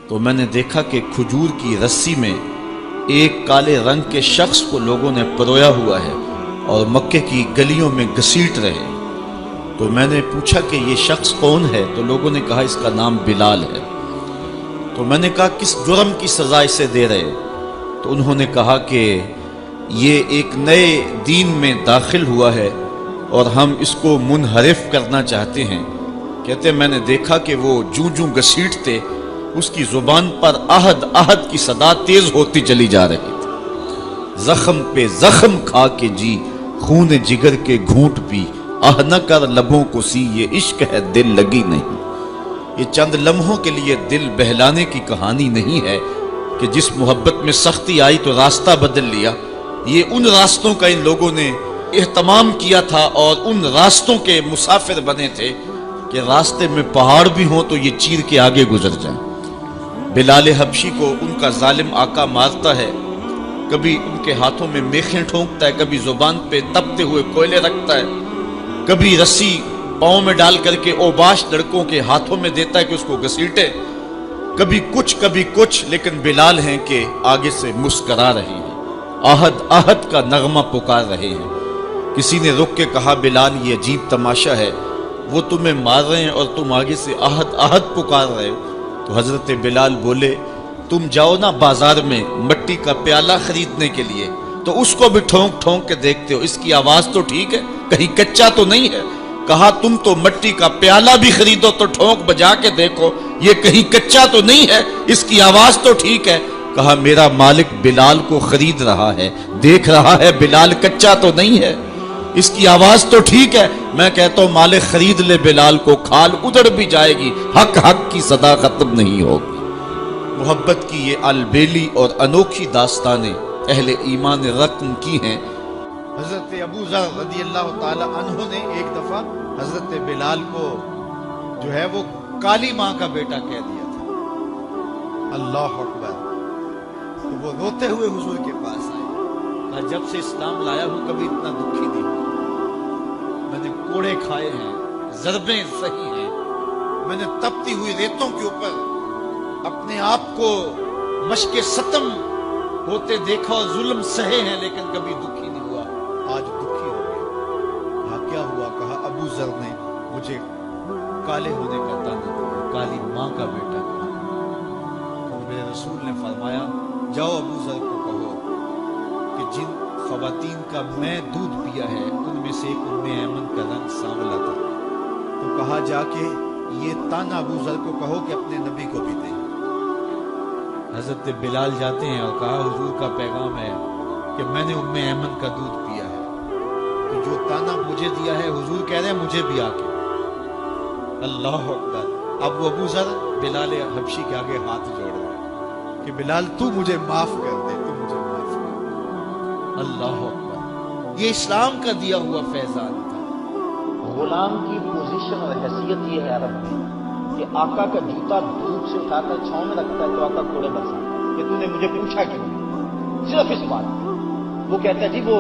تو میں نے دیکھا کہ کھجور کی رسی میں ایک کالے رنگ کے شخص کو لوگوں نے پرویا ہوا ہے اور مکے کی گلیوں میں گھسیٹ رہے۔ تو میں نے پوچھا کہ یہ شخص کون ہے؟ تو لوگوں نے کہا اس کا نام بلال ہے۔ تو میں نے کہا کس جرم کی سزا اسے دے رہے؟ تو انہوں نے کہا کہ یہ ایک نئے دین میں داخل ہوا ہے اور ہم اس کو منحرف کرنا چاہتے ہیں۔ کہتے میں نے دیکھا کہ وہ جوں جوں گھسیٹتے اس کی زبان پر احد احد کی صدا تیز ہوتی چلی جا رہی تھی۔ زخم پہ زخم کھا کے جی، خون جگر کے گھونٹ پی، آہ نہ کر لبوں کو سی، یہ عشق ہے دل لگی نہیں۔ یہ چند لمحوں کے لیے دل بہلانے کی کہانی نہیں ہے کہ جس محبت میں سختی آئی تو راستہ بدل لیا۔ یہ ان راستوں کا ان لوگوں نے اہتمام کیا تھا اور ان راستوں کے مسافر بنے تھے کہ راستے میں پہاڑ بھی ہوں تو یہ چیر کے آگے گزر جائیں۔ بلال حبشی کو ان کا ظالم آقا مارتا ہے، کبھی ان کے ہاتھوں میں میخیں ٹھونکتا ہے، کبھی زبان پہ تپتے ہوئے کوئلے رکھتا ہے، کبھی رسی پاؤں میں ڈال کر کے اوباش لڑکوں کے ہاتھوں میں دیتا ہے کہ اس کو گھسیٹے، کبھی کچھ، لیکن بلال ہیں کہ آگے سے مسکرا رہے ہیں، آہد آہد کا نغمہ پکار رہے ہیں۔ کسی نے رک کے کہا بلال یہ عجیب تماشا ہے، وہ تمہیں مار رہے ہیں اور تم آگے سے آہد آہد پکار رہے ہو۔ تو حضرت بلال بولے تم جاؤ نا بازار میں مٹی کا پیالہ خریدنے کے لیے تو اس کو بھی ٹھونک ٹھونک کے دیکھتے ہو، اس کی آواز تو ٹھیک ہے، کہیں کچا تو نہیں ہے؟ کہا تم تو مٹی کا پیالہ بھی خریدو تو ٹھونک بجا کے دیکھو، یہ کہیں کچا تو نہیں ہے، اس کی آواز تو ٹھیک ہے۔ کہا میرا مالک بلال کو خرید رہا ہے، دیکھ رہا ہے بلال کچا تو نہیں ہے، اس کی آواز تو ٹھیک ہے۔ میں کہتا ہوں مالک خرید لے بلال کو، کھال ادھر بھی جائے گی، حق حق کی صدا ختم نہیں ہوگی۔ محبت کی یہ البیلی اور انوکھی داستانیں اہل ایمان رقم کی ہیں۔ حضرت ابو ذر رضی اللہ تعالی عنہ نے ایک دفعہ حضرت بلال کو جو ہے وہ کالی ماں کا بیٹا کہہ دیا تھا۔ اللہ اکبر۔ تو وہ روتے ہوئے حضور کے پاس آئے، کہا جب سے اسلام لایا ہوں کبھی اتنا دکھی نہیں ہوا، میں نے کوڑے کھائے ہیں، ضربیں سہی ہیں، میں نے تپتی ہوئی ریتوں کے اوپر اپنے آپ کو مشق ستم ہوتے دیکھا اور ظلم سہے ہیں، لیکن کبھی دکھی نہیں ہوا، آج دکھی ہو گیا۔ کہا کیا ہوا؟ کہا ابو ذر نے مجھے کالے ہونے کا تانا دیا، کالی ماں کا بیٹا کہا۔ تو میرے رسول نے فرمایا جاؤ ابو ذر کو کہو کہ جن خواتین کا میں دودھ پیا ہے ان میں سے ایک ام ایمن کا رنگ سانولا تھا۔ تو کہا جا کے یہ تانا ابو ذر کو کہو کہ اپنے نبی کو بھی دیں۔ حضرت بلال جاتے ہیں اور کہا حضور کا پیغام ہے کہ میں نے ام ایمن کا دودھ پیا ہے، تو جو تانا مجھے دیا ہے حضور کہہ رہے ہیں مجھے بھی آ کے۔ اللہ اکبر۔ اب وہ ابو ذر بلال حبشی کے آگے ہاتھ جوڑ رہے ہیں کہ بلال تو مجھے معاف کر دے، تو مجھے معاف کر دے۔ اللہ اکبر۔ یہ اسلام کا دیا ہوا فیضان تھا۔ غلام کی پوزیشن اور حیثیت یہ ہے عرب میں کہ آقا کا جوتا دھوپ سے اٹھا کر چھاؤں میں رکھتا ہے تو آقا کوڑے برساتا ہے کہ تو نے مجھے پوچھا کیوں؟ صرف اس بات وہ کہتا ہے جی وہ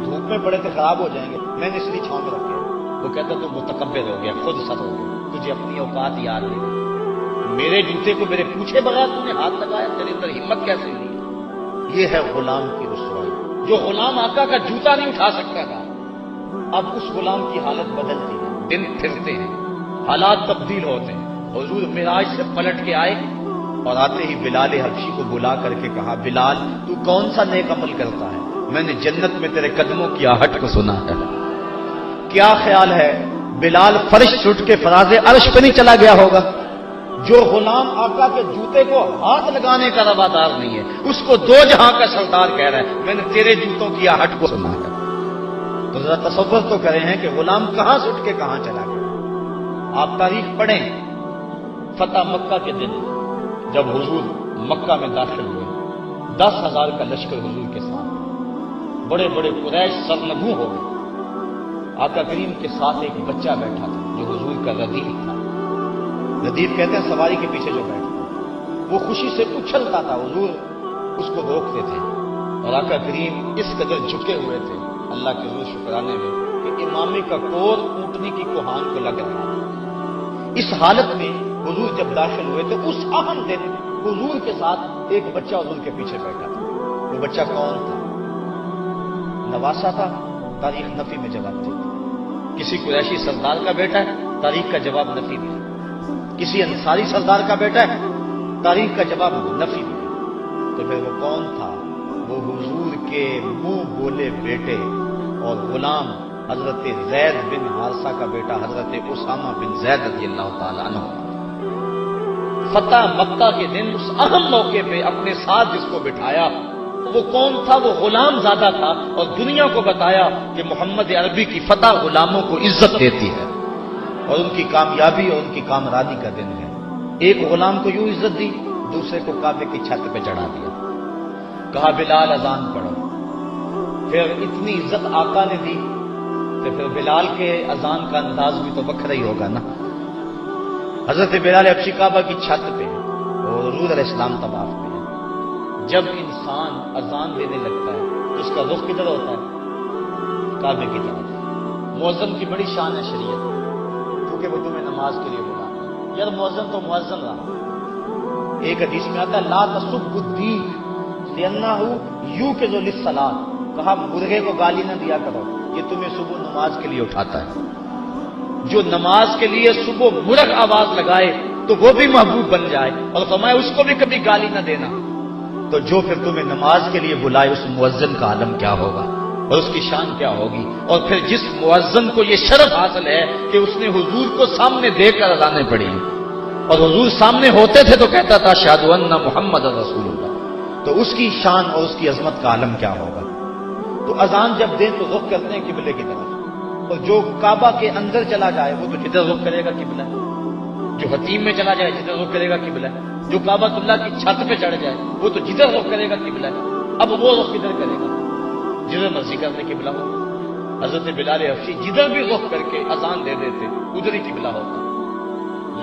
دھوپ میں پڑے تھے خراب ہو جائیں گے، میں نے اس لیے چھاؤں میں رکھے۔ وہ کہتا تو متکبر ہو گیا، خود سر ہو گیا، تجھے اپنی اوقات یاد نہیں، میرے جوتے کو میرے پوچھے بغیر تو نے ہاتھ لگایا، تیرے اندر ہمت کیسے ہوئی؟ یہ ہے غلام کی رسوائی۔ جو غلام آقا کا جوتا نہیں اٹھا سکتا تھا، اب اس غلام کی حالت بدلتی ہے، دن پھرتے ہیں، حالات تبدیل ہوتے ہیں۔ حضور معراج سے پلٹ کے آئے اور آتے ہی بلال حبشی کو بلا کر کے کہا بلال تو کون سا نیک عمل کرتا ہے؟ میں نے جنت میں تیرے قدموں کی آہٹ کو سنا ہے۔ کیا خیال ہے بلال فرش چھوٹ کے فراز عرش پہ نہیں چلا گیا ہوگا؟ جو غلام آقا کے جوتے کو ہاتھ لگانے کا روادار نہیں ہے، اس کو دو جہاں کا سردار کہہ رہا ہے میں نے تیرے جوتوں کی آہٹ کو سنا ہے۔ تو ذرا تصور تو کریں ہیں کہ غلام کہاں سے اٹھ کے کہاں چلا گیا۔ آپ تاریخ پڑھیں، فتح مکہ کے دن جب حضور مکہ میں داخل ہوئے، 10,000 کا لشکر حضور کے ساتھ، بڑے بڑے قریش سرنگوں ہو گئے۔ آقا کریم کے ساتھ ایک بچہ بیٹھا تھا جو حضور کا ردیف تھا۔ ردیف کہتے ہیں سواری کے پیچھے جو بیٹھتا، وہ خوشی سے اچھلتا تھا، حضور اس کو روکتے تھے، اور آقا کریم اس قدر جھکے ہوئے تھے اللہ کے حضور شکرانے میں کہ امامی کا کور اونٹنی کی کوہان کو لگ رہا تھا۔ اس حالت میں حضور جب داخل ہوئے تو اس اہم دن حضور کے ساتھ ایک بچہ حضور کے پیچھے بیٹھا تھا. وہ بچہ کون تھا؟ نواسا تھا. تاریخ نفی میں جواب دیتی. کسی قریشی سردار کا بیٹا ہے، تاریخ کا جواب نفی میں. کسی انصاری سردار کا بیٹا ہے، تاریخ کا جواب نفی میں. تو پھر وہ کون تھا؟ وہ حضور کے منہ بولے بیٹے اور غلام حضرت زید بن حارثہ کا بیٹا حضرت اسامہ بن زید رضی اللہ تعالی عنہ. فتح مکہ کے دن اس اہم موقع پہ اپنے ساتھ جس کو بٹھایا وہ کون تھا؟ وہ غلام زادہ تھا، اور دنیا کو بتایا کہ محمد عربی کی فتح غلاموں کو عزت دیتی ہے اور ان کی کامیابی اور ان کی کامرانی کا دن ہے. ایک غلام کو یوں عزت دی، دوسرے کو کعبے کی چھت پہ چڑھا دیا. کہا بلال اذان پڑھو. پھر اتنی عزت آقا نے دی تو پھر بلال کے اذان کا انداز بھی تو وکھرا ہی ہوگا نا. حضرت بلال حبشی کعبہ کی چھت پہ اور حضور علیہ السلام طواف میں. جب انسان اذان دینے لگتا ہے تو اس کا رخ کدھر ہوتا ہے؟ کعبے کی طرف. مؤذن کی بڑی شان ہے شریعت میں، کیونکہ وہ تمہیں نماز کے لیے بلاتا ہے. یار مؤذن تو مؤذن رہا. ایک حدیث میں آتا ہے لا تسب الدین لأنہ یوقظ للصلاۃ. کہا مرغے کو گالی نہ دیا کرو، یہ تمہیں صبح نماز کے لیے اٹھاتا ہے. جو نماز کے لیے صبح مرغ آواز لگائے تو وہ بھی محبوب بن جائے، اور فرمایا اس کو بھی کبھی گالی نہ دینا. تو جو پھر تمہیں نماز کے لیے بلائے اس مؤذن کا عالم کیا ہوگا اور اس کی شان کیا ہوگی. اور پھر جس مؤذن کو یہ شرف حاصل ہے کہ اس نے حضور کو سامنے دیکھ کر اذانیں پڑھی، اور حضور سامنے ہوتے تھے تو کہتا تھا اشہد ان محمد رسول اللہ، تو اس کی شان اور اس کی عظمت کا عالم کیا ہوگا. تو اذان جب دیں تو رخ کرتے ہیں قبلے کی طرف، اور جو کعبہ کے اندر چلا جائے وہ تو جدھر رخ کرے گا قبلہ. جو حتیم میں چلا جائے جدھر رخ کرے گا قبلہ. جو کعبہ اللہ کی چھت پہ چڑھ جائے وہ تو جدھر رخ کرے گا قبلہ. اب وہ رخ کدھر کرے گا؟ جدھر مرضی کرنے قبلہ ہو. حضرت بلال حبشی جدھر بھی رخ کر کے اذان دے دیتے ادھر ہی قبلہ ہوتا.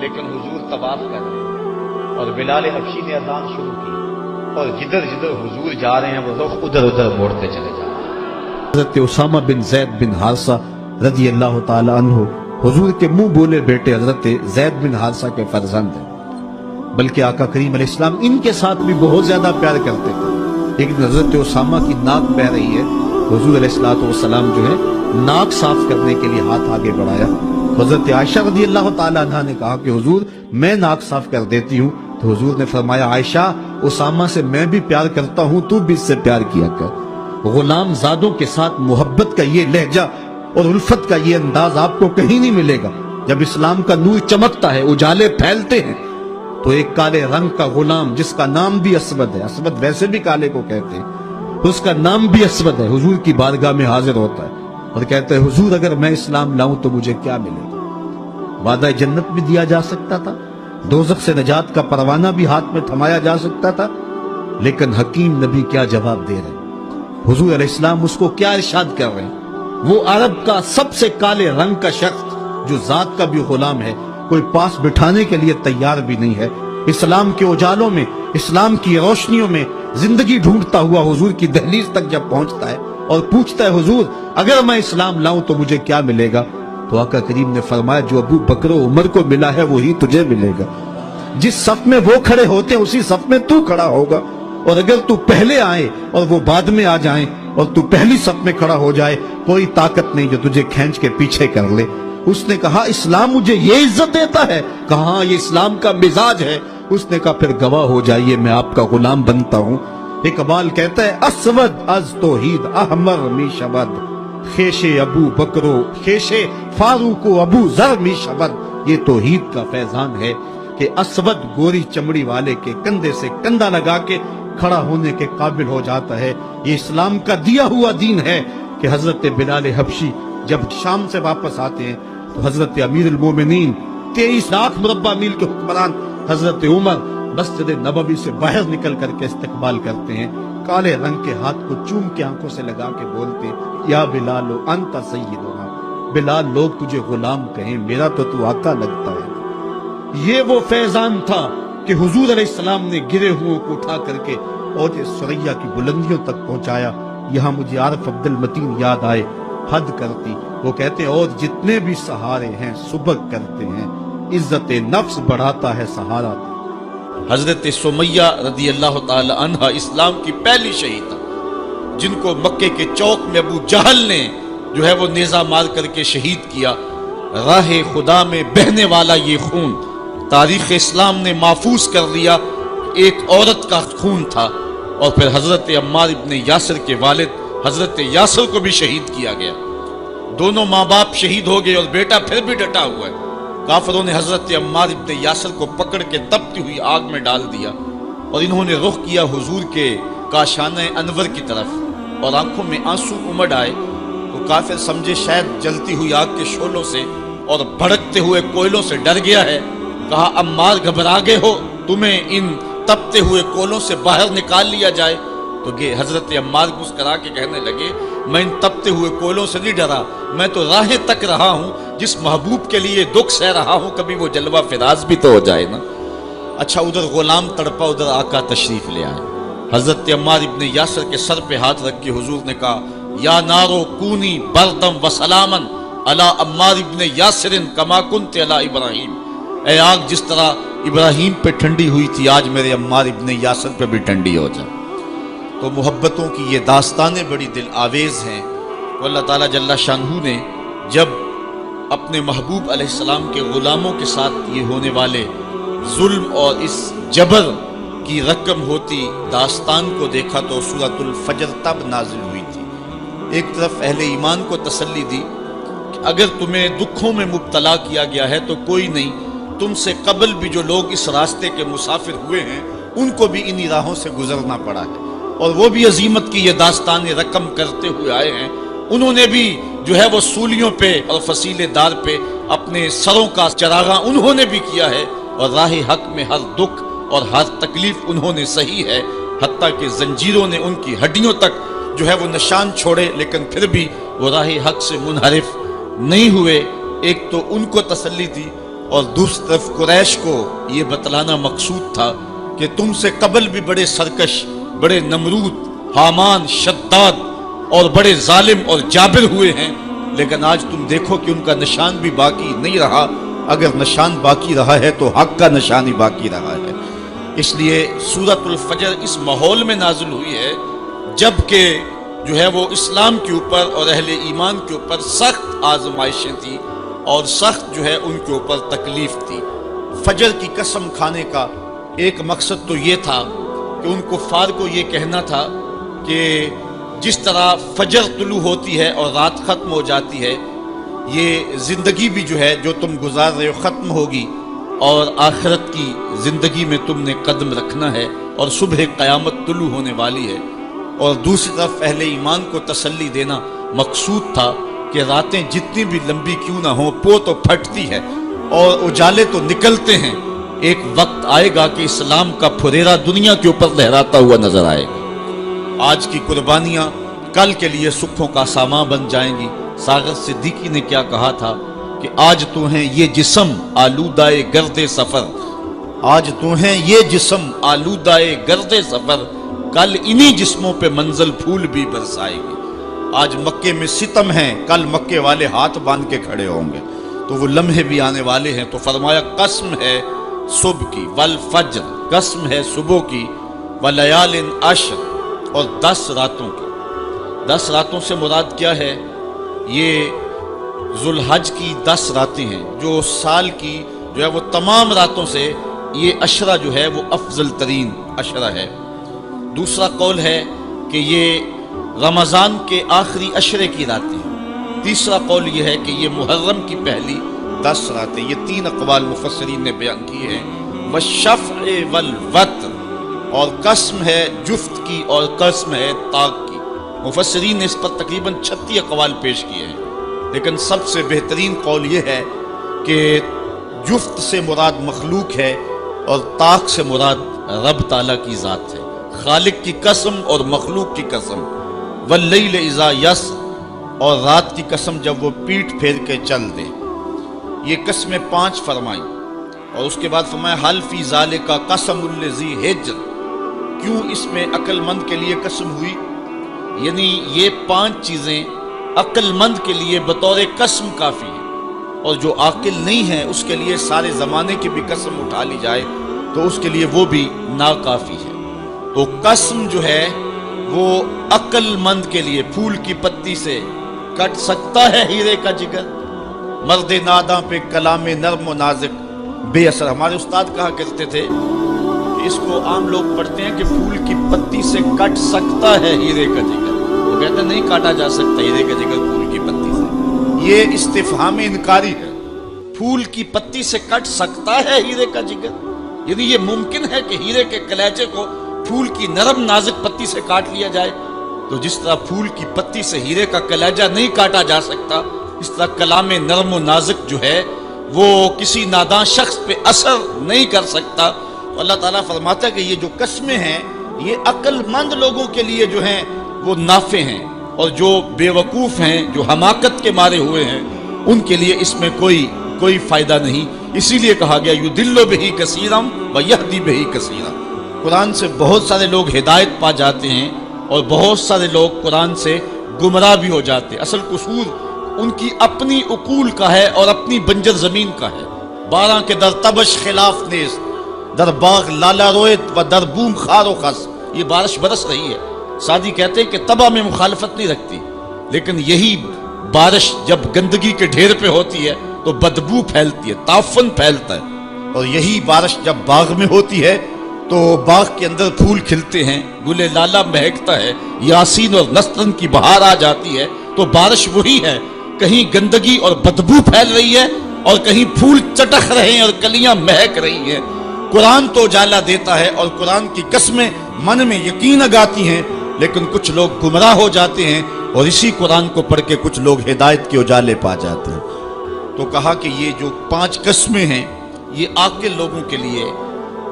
لیکن حضور طواف کر رہے اور بلال حبشی نے اذان شروع کی، اور جدھر جدھر حضور جا رہے ہیں وہ رخ ادھر ادھر موڑتے چلے جا رہے ہیں. حضرت اسامہ بن زید بن حارثہ رضی اللہ تعالی عنہ حضور کے منہ بولے بیٹے حضرت زید بن حارثہ کے فرزند ہیں، بلکہ آقا کریم علیہ السلام ان کے ساتھ بھی بہت زیادہ پیار کرتے تھے. ایک دن حضرت اسامہ کی ناک بہ رہی ہے، حضور علیہ السلام جو ہے ناک صاف کرنے کے لیے ہاتھ آگے بڑھایا. حضرت عائشہ رضی اللہ تعالی عنہ نے کہا کہ حضور میں ناک صاف کر دیتی ہوں. تو حضور نے فرمایا عائشہ اسامہ سے میں بھی پیار کرتا ہوں، تو بھی اس سے پیار کیا کر. غلام زادوں کے ساتھ محبت کا یہ لہجہ اور الفت کا یہ انداز آپ کو کہیں نہیں ملے گا. جب اسلام کا نور چمکتا ہے، اجالے پھیلتے ہیں، تو ایک کالے رنگ کا غلام جس کا نام بھی اسود ہے، اسود ویسے بھی کالے کو کہتے ہیں، اس کا نام بھی اسود ہے، حضور کی بارگاہ میں حاضر ہوتا ہے اور کہتا ہے حضور اگر میں اسلام لاؤں تو مجھے کیا ملے گا؟ وعدہ جنت بھی دیا جا سکتا تھا، دوزخ سے نجات کا پروانہ بھی ہاتھ میں تھمایا جا سکتا تھا، لیکن حکیم نبی کیا جواب دے رہے ہیں؟ حضور علیہ السلام اس کو کیا ارشاد کر رہے ہیں؟ وہ عرب کا سب سے کالے رنگ کا شخص جو ذات کا بھی غلام ہے، کوئی پاس بٹھانے کے لیے تیار بھی نہیں ہے، اسلام کے اجالوں میں، اسلام کی روشنیوں میں زندگی ڈھونڈتا ہوا حضور کی دہلیز تک جب پہنچتا ہے اور پوچھتا ہے حضور اگر میں اسلام لاؤں تو مجھے کیا ملے گا؟ تو آقا کریم نے فرمایا جو ابو بکر و عمر کو ملا ہے وہی تجھے ملے گا. جس صف میں وہ کھڑے ہوتے ہیں اسی صف میں تو کھڑا ہوگا، اور اگر تو پہلے آئے اور وہ بعد میں آ جائیں اور تو پہلی صف میں کھڑا ہو جائے کوئی طاقت نہیں جو تجھے کھینچ کے پیچھے کر لے. اس نے کہا اسلام مجھے یہ عزت دیتا ہے؟ کہا یہ اسلام کا مزاج ہے. اس نے کہا پھر گواہ ہو جائیے میں آپ کا غلام بنتا ہوں. اقبال کہتا ہے اسود از توحید احمر می شبد، خیش ابو بکرو خیش فاروق و ابو ذر می شبد. یہ توحید کا فیضان ہے کہ اسود گوری چمڑی والے کے کندھے سے کندھا لگا کے کھڑا ہونے کے قابل ہو جاتا ہے. یہ اسلام کا دیا ہوا دین ہے کہ حضرت بلال حبشی جب شام سے واپس آتے ہیں تو حضرت امیر المومنین 23 لاکھ مربع میل کے حکمران حضرت عمر مسجد نبوی سے باہر نکل کر کے استقبال کرتے ہیں. کالے رنگ کے ہاتھ کو چوم کے آنکھوں سے لگا کے بولتے یا بلال انت سیدنا، بلال لوگ تجھے غلام کہیں، میرا تو آقا لگتا ہے. یہ وہ فیضان تھا کہ حضور علیہ السلام نے گرے ہوئے کو اٹھا کر کے اور سریا کی بلندیوں تک پہنچایا. یہاں مجھے عارف عبد المتین یاد آئے، حد کرتی وہ کہتے ہیں اور جتنے بھی سہارے ہیں سبق کرتے ہیں، عزت نفس بڑھاتا ہے سہارا۔ حضرت سمیہ رضی اللہ تعالی عنہ اسلام کی پہلی شہیدہ، جن کو مکے کے چوک میں ابو جہل نے جو ہے وہ نیزہ مار کر کے شہید کیا۔ راہ خدا میں بہنے والا یہ خون تاریخ اسلام نے محفوظ کر لیا، ایک عورت کا خون تھا۔ اور پھر حضرت عمار ابن یاسر کے والد حضرت یاسر کو بھی شہید کیا گیا۔ دونوں ماں باپ شہید ہو گئے اور بیٹا پھر بھی ڈٹا ہوا ہے۔ کافروں نے حضرت عمار ابن یاسر کو پکڑ کے تپتی ہوئی آگ میں ڈال دیا، اور انہوں نے رخ کیا حضور کے کاشانہ انور کی طرف، اور آنکھوں میں آنسو امڑ آئے۔ تو کافر سمجھے شاید جلتی ہوئی آگ کے شعلوں سے اور بھڑکتے ہوئے کوئلوں سے ڈر گیا ہے۔ کہا عمار گھبرا گئے ہو، تمہیں ان تپتے ہوئے کولوں سے باہر نکال لیا جائے؟ تو یہ حضرت عمار مسکرا کے کہنے لگے میں ان تپتے ہوئے کولوں سے نہیں ڈرا، میں تو راہیں تک رہا ہوں، جس محبوب کے لیے دکھ سہ رہا ہوں کبھی وہ جلوہ فراز بھی تو ہو جائے نا۔ اچھا، ادھر غلام تڑپا، ادھر آقا تشریف لے آئے۔ حضرت عمار ابن یاسر کے سر پہ ہاتھ رکھ کے حضور نے کہا یا نارو کونی بردم و سلامن علی عمار ابن یاسر کما کنت علی ابراہیم، اے آگ جس طرح ابراہیم پہ ٹھنڈی ہوئی تھی آج میرے عمار ابن یاسر پہ بھی ٹھنڈی ہو جائے۔ تو محبتوں کی یہ داستانیں بڑی دل آویز ہیں۔ تو اللہ تعالیٰ جل شانہ نے جب اپنے محبوب علیہ السلام کے غلاموں کے ساتھ یہ ہونے والے ظلم اور اس جبر کی رقم ہوتی داستان کو دیکھا تو سورۃ الفجر تب نازل ہوئی تھی۔ ایک طرف اہل ایمان کو تسلی دی کہ اگر تمہیں دکھوں میں مبتلا کیا گیا ہے تو کوئی نہیں، تم سے قبل بھی جو لوگ اس راستے کے مسافر ہوئے ہیں ان کو بھی انہی راہوں سے گزرنا پڑا ہے، اور وہ بھی عظیمت کی یہ داستان رقم کرتے ہوئے آئے ہیں۔ انہوں نے بھی جو ہے وہ سولیوں پہ اور فصیلے دار پہ اپنے سروں کا چراغاں انہوں نے بھی کیا ہے، اور راہ حق میں ہر دکھ اور ہر تکلیف انہوں نے سہی ہے، حتیٰ کہ زنجیروں نے ان کی ہڈیوں تک جو ہے وہ نشان چھوڑے، لیکن پھر بھی وہ راہ حق سے منحرف نہیں ہوئے۔ ایک تو ان کو تسلی دی، اور دوسری طرف قریش کو یہ بتلانا مقصود تھا کہ تم سے قبل بھی بڑے سرکش، بڑے نمرود، حامان، شداد اور بڑے ظالم اور جابر ہوئے ہیں، لیکن آج تم دیکھو کہ ان کا نشان بھی باقی نہیں رہا۔ اگر نشان باقی رہا ہے تو حق کا نشان ہی باقی رہا ہے۔ اس لیے سورۃ الفجر اس ماحول میں نازل ہوئی ہے جب کہ جو ہے وہ اسلام کے اوپر اور اہل ایمان کے اوپر سخت آزمائشیں تھیں اور سخت جو ہے ان کے اوپر تکلیف تھی۔ فجر کی قسم کھانے کا ایک مقصد تو یہ تھا کہ ان کفار کو یہ کہنا تھا کہ جس طرح فجر طلوع ہوتی ہے اور رات ختم ہو جاتی ہے، یہ زندگی بھی جو ہے جو تم گزار رہے ہو ختم ہوگی، اور آخرت کی زندگی میں تم نے قدم رکھنا ہے، اور صبح قیامت طلوع ہونے والی ہے۔ اور دوسری طرف اہل ایمان کو تسلی دینا مقصود تھا کہ راتیں جتنی بھی لمبی کیوں نہ ہوں، پو تو پھٹتی ہے اور اجالے تو نکلتے ہیں، ایک وقت آئے گا کہ اسلام کا پھریرا دنیا کے اوپر لہراتا ہوا نظر آئے گا۔ آج کی قربانیاں کل کے لیے سکھوں کا سامان بن جائیں گی۔ ساغر صدیقی نے کیا کہا تھا کہ آج تو ہیں یہ جسم آلودائے گرد سفر، آج تو ہیں یہ جسم آلودائے گرد سفر، کل انہی جسموں پہ منزل پھول بھی برسائے گی۔ آج مکے میں ستم ہیں، کل مکے والے ہاتھ باندھ کے کھڑے ہوں گے، تو وہ لمحے بھی آنے والے ہیں۔ تو فرمایا قسم ہے صبح کی والفجر، قسم ہے صبح کی، ولیال عشر، اور 10 راتوں کی۔ 10 راتوں سے مراد کیا ہے؟ یہ ذوالحج کی 10 راتیں ہیں، جو سال کی جو ہے وہ تمام راتوں سے یہ عشرہ جو ہے وہ افضل ترین عشرہ ہے۔ دوسرا قول ہے کہ یہ رمضان کے آخری عشرے کی راتیں ہیں۔ تیسرا قول یہ ہے کہ یہ محرم کی پہلی 10 راتیں۔ یہ 3 اقوال مفسرین نے بیان کیے ہیں۔ والشفع والوتر، اور قسم ہے جفت کی اور قسم ہے طاق کی۔ مفسرین نے اس پر تقریباً 36 اقوال پیش کیے ہیں، لیکن سب سے بہترین قول یہ ہے کہ جفت سے مراد مخلوق ہے اور طاق سے مراد رب تعالیٰ کی ذات ہے۔ خالق کی قسم اور مخلوق کی قسم۔ واللیل اذا یس، اور رات کی قسم جب وہ پیٹھ پھیر کے چل دے۔ یہ قسمیں 5 فرمائیں، اور اس کے بعد فرمایا حل فی ذالک قسم الذی حجر، کیوں اس میں عقل مند کے لیے قسم ہوئی؟ یعنی یہ 5 چیزیں عقل مند کے لیے بطور قسم کافی ہیں۔ اور جو عاقل نہیں ہے اس کے لیے سارے زمانے کی بھی قسم اٹھا لی جائے تو اس کے لیے وہ بھی ناکافی ہے۔ تو قسم جو ہے وہ عقل مند کے لیے پھول کی پتی سے کٹ سکتا ہے ہیرے کا جگر، مرد ناداں پہ کلام نرم و نازک بے اثر۔ ہمارے استاد کہا کرتے تھے کہ اس کو عام لوگ پڑھتے ہیں کہ پھول کی پتی سے کٹ سکتا ہے ہیرے کا جگر، وہ کہتے ہیں نہیں کاٹا جا سکتا ہیرے کا جگر پھول کی پتی سے۔ یہ استفہام انکاری ہے، پھول کی پتی سے کٹ سکتا ہے ہیرے کا جگر، یعنی یہ ممکن ہے کہ ہیرے کے کلیجے کو پھول کی نرم نازک پتی سے کاٹ لیا جائے؟ تو جس طرح پھول کی پتی سے ہیرے کا کلیجہ نہیں کاٹا جا سکتا، اس طرح کلام نرم و نازک جو ہے وہ کسی ناداں شخص پہ اثر نہیں کر سکتا۔ تو اللہ تعالیٰ فرماتا ہے کہ یہ جو قسمیں ہیں یہ عقل مند لوگوں کے لیے جو ہیں وہ نافع ہیں، اور جو بے وقوف ہیں، جو حماقت کے مارے ہوئے ہیں، ان کے لیے اس میں کوئی فائدہ نہیں۔ اسی لیے کہا گیا یُضِلُّ بِهِ کثیرا وَیَہْدِی بِهِ کثیرا۔ قرآن سے بہت سارے لوگ ہدایت پا جاتے ہیں اور بہت سارے لوگ قرآن سے گمراہ بھی ہو جاتے ہیں۔ اصل قصور ان کی اپنی عقول کا ہے اور اپنی بنجر زمین کا ہے۔ 12 کے در تبش خلاف نیز، در باغ لالا رویت و در بوم خار و خس۔ یہ بارش برس رہی ہے، سعدی کہتے ہیں کہ تباہ میں مخالفت نہیں رکھتی، لیکن یہی بارش جب گندگی کے ڈھیر پہ ہوتی ہے تو بدبو پھیلتی ہے، تعفن پھیلتا ہے، اور یہی بارش جب باغ میں ہوتی ہے تو باغ کے اندر پھول کھلتے ہیں، گل لالا مہکتا ہے، یاسین اور نسترن کی بہار آ جاتی ہے۔ تو بارش وہی ہے، کہیں گندگی اور بدبو پھیل رہی ہے اور کہیں پھول چٹخ رہے ہیں اور کلیاں مہک رہی ہیں۔ قرآن تو اجالا دیتا ہے اور قرآن کی قسمیں من میں یقین اگاتی ہیں، لیکن کچھ لوگ گمراہ ہو جاتے ہیں اور اسی قرآن کو پڑھ کے کچھ لوگ ہدایت کے اجالے پا جاتے ہیں۔ تو کہا کہ یہ جو 5 قسمیں ہیں یہ عاقل لوگوں کے لیے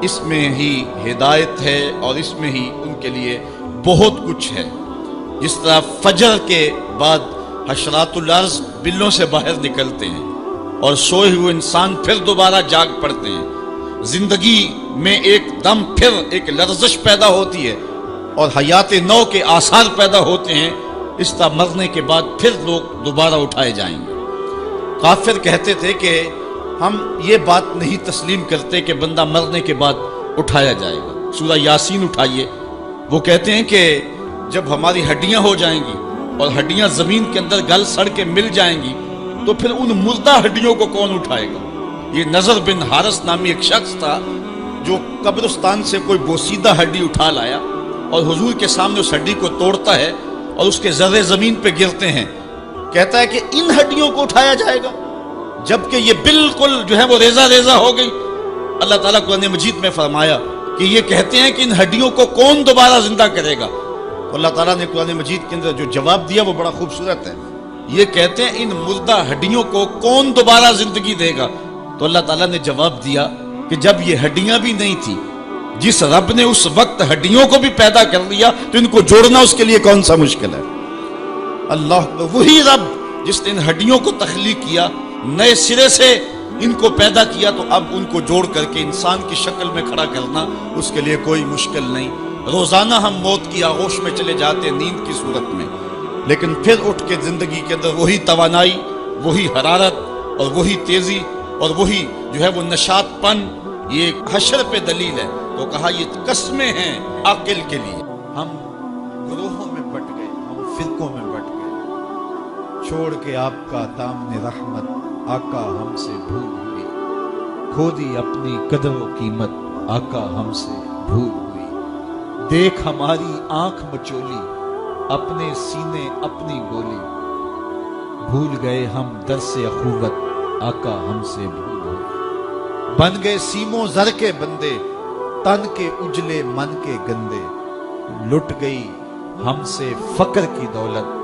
اس میں ہی ہدایت ہے اور اس میں ہی ان کے لیے بہت کچھ ہے۔ جس طرح فجر کے بعد حشرات الارض بلوں سے باہر نکلتے ہیں اور سوئے ہوئے انسان پھر دوبارہ جاگ پڑتے ہیں، زندگی میں ایک دم پھر ایک لرزش پیدا ہوتی ہے اور حیات نو کے آثار پیدا ہوتے ہیں، اس طرح مرنے کے بعد پھر لوگ دوبارہ اٹھائے جائیں گے۔ کافر کہتے تھے کہ ہم یہ بات نہیں تسلیم کرتے کہ بندہ مرنے کے بعد اٹھایا جائے گا۔ سورہ یاسین اٹھائیے، وہ کہتے ہیں کہ جب ہماری ہڈیاں ہو جائیں گی اور ہڈیاں زمین کے اندر گل سڑ کے مل جائیں گی تو پھر ان مردہ ہڈیوں کو کون اٹھائے گا؟ یہ نضر بن حارث نامی ایک شخص تھا جو قبرستان سے کوئی بوسیدہ ہڈی اٹھا لایا اور حضور کے سامنے اس ہڈی کو توڑتا ہے اور اس کے ذرے زمین پہ گرتے ہیں، کہتا ہے کہ ان ہڈیوں کو اٹھایا جائے گا جبکہ یہ بالکل جو ہے وہ ریزہ ریزہ ہو گئی۔ اللہ تعالیٰ قرآن مجید میں فرمایا کہ یہ کہتے ہیں کہ ان ہڈیوں کو کون دوبارہ زندہ کرے گا؟ تو اللہ تعالیٰ نے قرآن مجید کے اندر جو جواب دیا وہ بڑا خوبصورت ہے۔ یہ کہتے ہیں ان مردہ ہڈیوں کو کون دوبارہ زندگی دے گا؟ تو اللہ تعالیٰ نے جواب دیا کہ جب یہ ہڈیاں بھی نہیں تھی، جس رب نے اس وقت ہڈیوں کو بھی پیدا کر لیا تو ان کو جوڑنا اس کے لیے کون سا مشکل ہے؟ اللہ وہی رب جس نے ان ہڈیوں کو تخلیق کیا، نئے سرے سے ان کو پیدا کیا، تو اب ان کو جوڑ کر کے انسان کی شکل میں کھڑا کرنا اس کے لیے کوئی مشکل نہیں۔ روزانہ ہم موت کی آغوش میں چلے جاتے ہیں نیند کی صورت میں، لیکن پھر اٹھ کے زندگی کے اندر وہی توانائی، وہی حرارت اور وہی تیزی اور وہی جو ہے وہ نشاط پن، یہ حشر پہ دلیل ہے۔ تو کہا یہ قسمیں ہیں عاقل کے لیے۔ ہم گروہوں میں بٹ گئے، ہم فرقوں میں بٹ گئے، چھوڑ کے آپ کا دامن رحمت آقا ہم سے بھول ہوئی، کھو دی اپنی قدر و قیمت آقا ہم سے بھول ہوئی، دیکھ ہماری آنکھ مچولی اپنے سینے اپنی گولی، بھول گئے ہم درس اخوت آقا ہم سے بھول ہوئی، بن گئے سیموں زر کے بندے تن کے اجلے من کے گندے، لٹ گئی ہم سے فقر کی دولت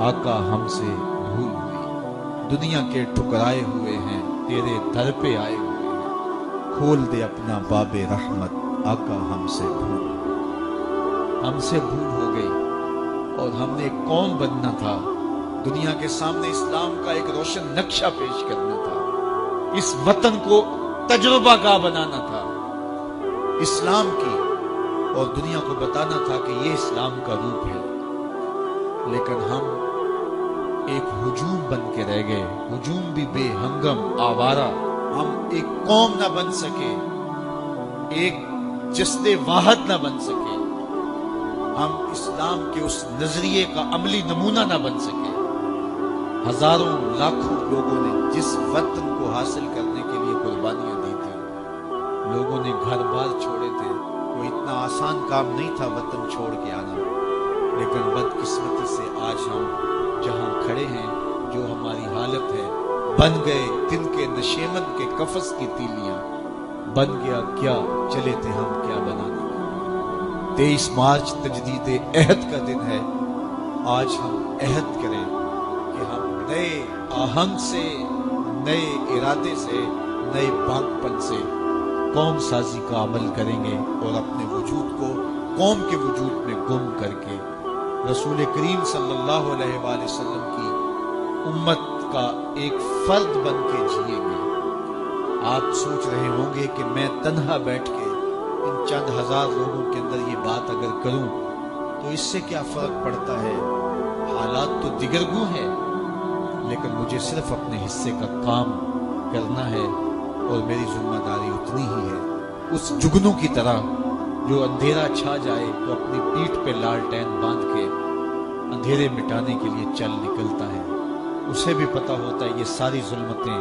آقا ہم سے بھول ہوئی، دنیا کے ٹھکرائے ہوئے ہیں تیرے در پہ آئے ہوئے ہیں، کھول دے اپنا باب رحمت آقا ہم سے بھول ہوئی، ہم سے بھول ہو گئی اور ہم نے کون بننا تھا؟ دنیا کے سامنے اسلام کا ایک روشن نقشہ پیش کرنا تھا، اس وطن کو تجربہ گاہ بنانا تھا اسلام کی، اور دنیا کو بتانا تھا کہ یہ اسلام کا روپ ہے، لیکن ہم ایک ہجوم بن کے رہ گئے، ہجوم بھی بے ہنگم آوارہ۔ ہم ایک قوم نہ بن سکے، ایک جسد واحد نہ بن سکے، ہم اسلام کے اس نظریے کا عملی نمونہ نہ بن سکے۔ ہزاروں لاکھوں لوگوں نے جس وطن کو حاصل کرنے کے لیے قربانیاں دی تھی، لوگوں نے گھر بار چھوڑے تھے، وہ اتنا آسان کام نہیں تھا وطن چھوڑ کے آنا، لیکن بدقسمتی سے آج ہم جہاں کھڑے ہیں، جو ہماری حالت ہے، بن گئے دن کے نشیمن کے قفس کی تیلیاں، بن گیا کیا چلے تھے ہم کیا بنانے۔ 23 مارچ تجدید عہد کا دن ہے، آج ہم عہد کریں کہ ہم نئے آہنگ سے، نئے ارادے سے، نئے پاک پن سے قوم سازی کا عمل کریں گے اور اپنے وجود کو قوم کے وجود میں گم کر کے رسول کریم صلی اللہ علیہ وآلہ وسلم کی امت کا ایک فرد بن کے جئیں گے۔ آپ سوچ رہے ہوں گے کہ میں تنہا بیٹھ کے ان چند ہزار لوگوں کے اندر یہ بات اگر کروں تو اس سے کیا فرق پڑتا ہے، حالات تو دیگرگوں ہیں، لیکن مجھے صرف اپنے حصے کا کام کرنا ہے اور میری ذمہ داری اتنی ہی ہے۔ اس جگنوں کی طرح جو اندھیرا چھا جائے تو اپنی پیٹھ پہ لالٹین باندھ کے اندھیرے مٹانے کے لیے چل نکلتا ہے، اسے بھی پتا ہوتا ہے یہ ساری ظلمتیں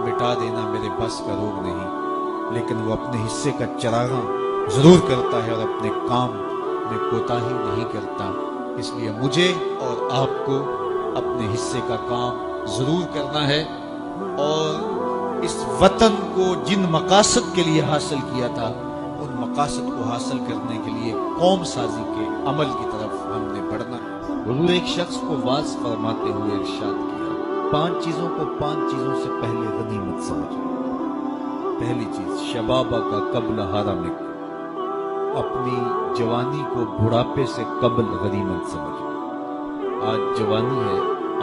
مٹا دینا میرے بس کا روگ نہیں، لیکن وہ اپنے حصے کا چراغاں ضرور کرتا ہے اور اپنے کام میں کوتاہی نہیں کرتا۔ اس لیے مجھے اور آپ کو اپنے حصے کا کام ضرور کرنا ہے، اور اس وطن کو جن مقاصد کے لیے حاصل کیا تھا ان مقاصد کو حاصل کرنے کے لیے قوم سازی کے عمل کی طرف ہم نے بڑھنا ہے۔ حضور ایک شخص کو واعظ فرماتے ہوئے ارشاد کیا، 5 چیزوں کو 5 چیزوں سے پہلے غنیمت سمجھو۔ پہلی چیز، شبابہ کا قبل حرمک، اپنی جوانی کو بڑھاپے سے قبل غنیمت سمجھو۔ آج جوانی ہے،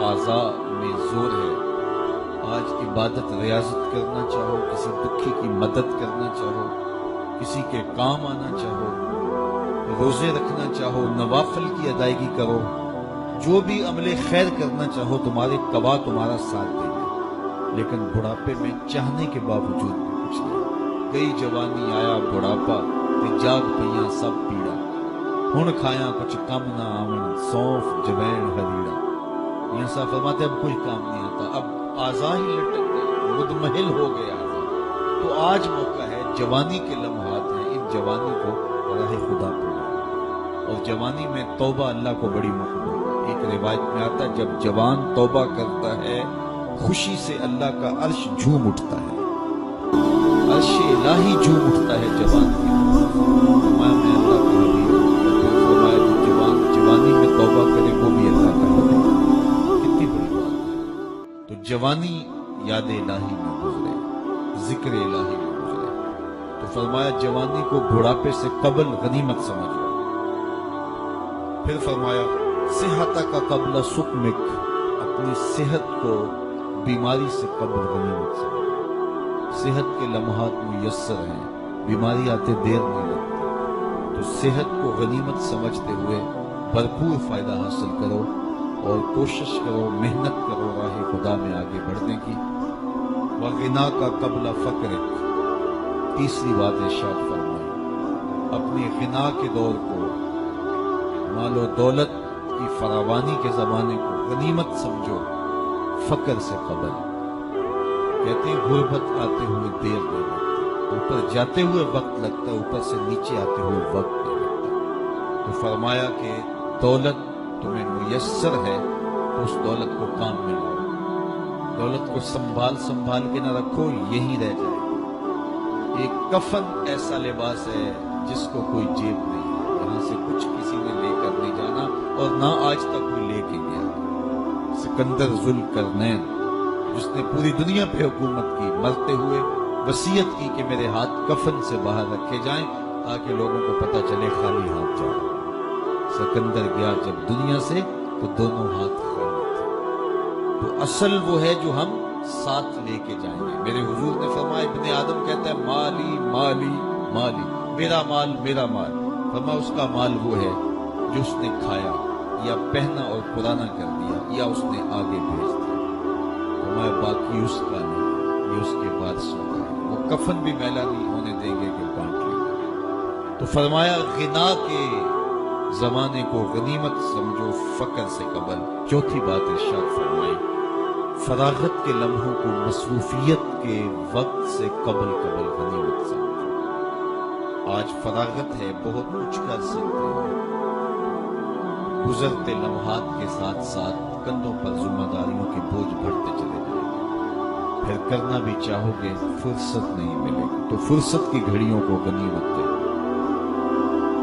اعضاء میں زور ہے، آج عبادت ریاضت کرنا چاہو، کسی دکھی کی مدد کرنا چاہو، کسی کے کام آنا چاہو، روزے رکھنا چاہو، نوافل کی ادائیگی کرو، جو بھی عمل خیر کرنا چاہو، تمہارے قوا تمہارا ساتھ دیں گے، لیکن بڑھاپے میں چاہنے کے باوجود بھی کچھ نہیں۔ گئی جوانی آیا بڑھاپا، تے جاگ پئیاں سب پیڑا، ہن کھایاں کچھ کم نہ آون، سونف جوین ہریڑا۔ یہ صاحب فرماتے اب کوئی کام نہیں آتا، اب اعضاء ہی لٹک گئے، مدمحل ہو گئے اعضاء۔ تو آج موقع ہے، جوانی کے لمحات ہیں، ان جوانی کو راہ خدا پہ لگاؤ، اور جوانی میں توبہ اللہ کو بڑی محبوب ہے۔ ایک روایت میں آتا ہے جب جوان توبہ کرتا ہے خوشی سے اللہ کا عرش جھوم اٹھتا ہے، عرش الہی جھوم اٹھتا ہے جوان کی طرف۔ فرمایا میں اللہ کا حبیب ہوں، پھر فرمایا جو جوان جوانی میں توبہ کرے وہ بھی اللہ کا حبیب ہے۔ کتنی بڑی بات ہے۔ تو جوانی یاد الہی میں گزرے، ذکر الہی میں گزرے، تو فرمایا جوانی کو بڑھاپے سے قبل غنیمت سمجھ لو۔ پھر فرمایا صحت کا قبل سقمک، اپنی صحت کو بیماری سے قبل غنیمت سمجھ لو۔ صحت کے لمحات میسر ہیں، بیماری آتے دیر نہیں لگتی، تو صحت کو غنیمت سمجھتے ہوئے بھرپور فائدہ حاصل کرو اور کوشش کرو، محنت کرو راہ خدا میں آگے بڑھنے کی۔ وغنا کا قبل فقرک، تیسری بات ارشاد فرمائی، اپنی غنا کے دور کو، مال و دولت کی فراوانی کے زمانے کو غنیمت سمجھو فقر سے قبل۔ کہتے ہیں غربت آتے ہوئے دیر نہیں لگتی، اوپر جاتے ہوئے وقت لگتا ہے، اوپر سے نیچے آتے ہوئے وقت نہیں لگتا۔ تو فرمایا کہ دولت تمہیں میسر ہے تو اس دولت کو کام میں لاؤ، دولت کو سنبھال کے نہ رکھو، یہی رہ جائے گی۔ ایک کفن ایسا لباس ہے جس کو کوئی جیب نہیں ہے، یہاں سے کچھ کسی نے لے کر نہیں جانا اور نہ آج تک کوئی لے کے گیا۔ سکندر ذوالقرنین جس نے پوری دنیا پہ حکومت کی، مرتے ہوئے وصیت کی کہ میرے ہاتھ کفن سے باہر رکھے جائیں تاکہ لوگوں کو پتہ چلے خالی ہاتھ جا رہا۔ سکندر گیا جب دنیا سے تو دونوں ہاتھ خالی تھے۔ تو اصل وہ ہے جو ہم ساتھ لے کے جائیں گے۔ میرے حضور نے فرمایا، ابن آدم کہتا ہے مالی مالی مالی، میرا مال میرا مال۔ فرمایا اس کا مال وہ ہے جو اس نے کھایا، یا پہنا اور پرانا کر دیا یا اس نے آگے بھیج دیا، فرمایا باقی اس کا نہیں، یہ اس کے وارثوں کا ہے، وہ کفن بھی میلا نہیں ہونے دیں گے کہ بانٹ لیں گے۔ تو فرمایا غنا کے زمانے کو غنیمت سمجھو فقر سے قبل۔ چوتھی بات ارشاد فرمائی فراغت کے لمحوں کو مصروفیت کے وقت سے قبل غنیمت سمجھو۔ آج فراغت ہے، بہت کچھ کر سکتے ہیں، گزرتے لمحات کے ساتھ ساتھ کندھوں پر ذمہ داریوں کے بوجھ بڑھتے چلے جائیں گے، پھر کرنا بھی چاہو گے فرصت نہیں ملے گی، تو فرصت کی گھڑیوں کو غنیمت دے۔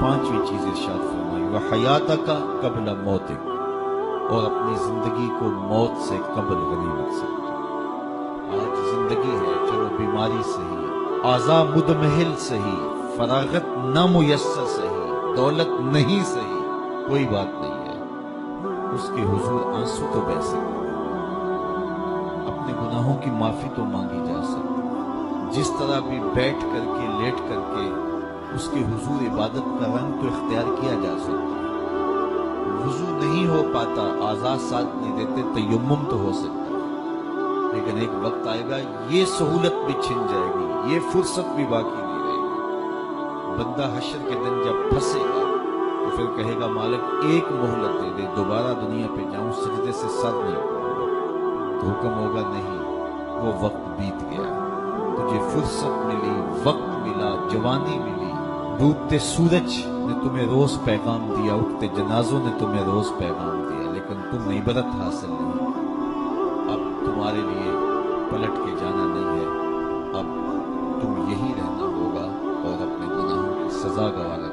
پانچویں چیز ارشاد فرمائی وحیاتک قبل موتک، اور اپنی زندگی کو موت سے قبل غنیمت سمجھو۔ آج زندگی ہے، چلو بیماری صحیح، اعضاء مدمحل صحیح، فراغت نامیسر صحیح، دولت نہیں صحیح، کوئی بات نہیں ہے، اس کے حضور آنسو تو بہ سکتے، اپنے گناہوں کی معافی تو مانگی جا سکتی، جس طرح بھی بیٹھ کر کے لیٹ کر کے اس کے حضور عبادت کا رنگ تو اختیار کیا جا سکتا ہے۔ وضو نہیں ہو پاتا، اعضاء ساتھ نہیں دیتے، تیمم تو ہو سکتا ہے، لیکن ایک وقت آئے گا یہ سہولت بھی چھن جائے گی، یہ فرصت بھی باقی نہیں رہے گی۔ بندہ حشر کے دن جب پھنسے گا تو پھر کہے گا مالک ایک مہلت دے دے، دوبارہ دنیا پہ جاؤں، سجدے سے سر نہیں اٹھاؤں گا، تو حکم ہوگا نہیں، وہ وقت بیت گیا، تجھے فرصت ملی، وقت ملا، جوانی ملی، ڈوبتے سورج نے تمہیں روز پیغام دیا، اٹھتے جنازوں نے تمہیں روز پیغام دیا، لیکن تم نے عبرت حاصل نہیں۔ اب تمہارے لیے پلٹ کے جانا نہیں ہے، اب تم یہی رہنا ہوگا اور اپنے گناہوں کی سزا گوارا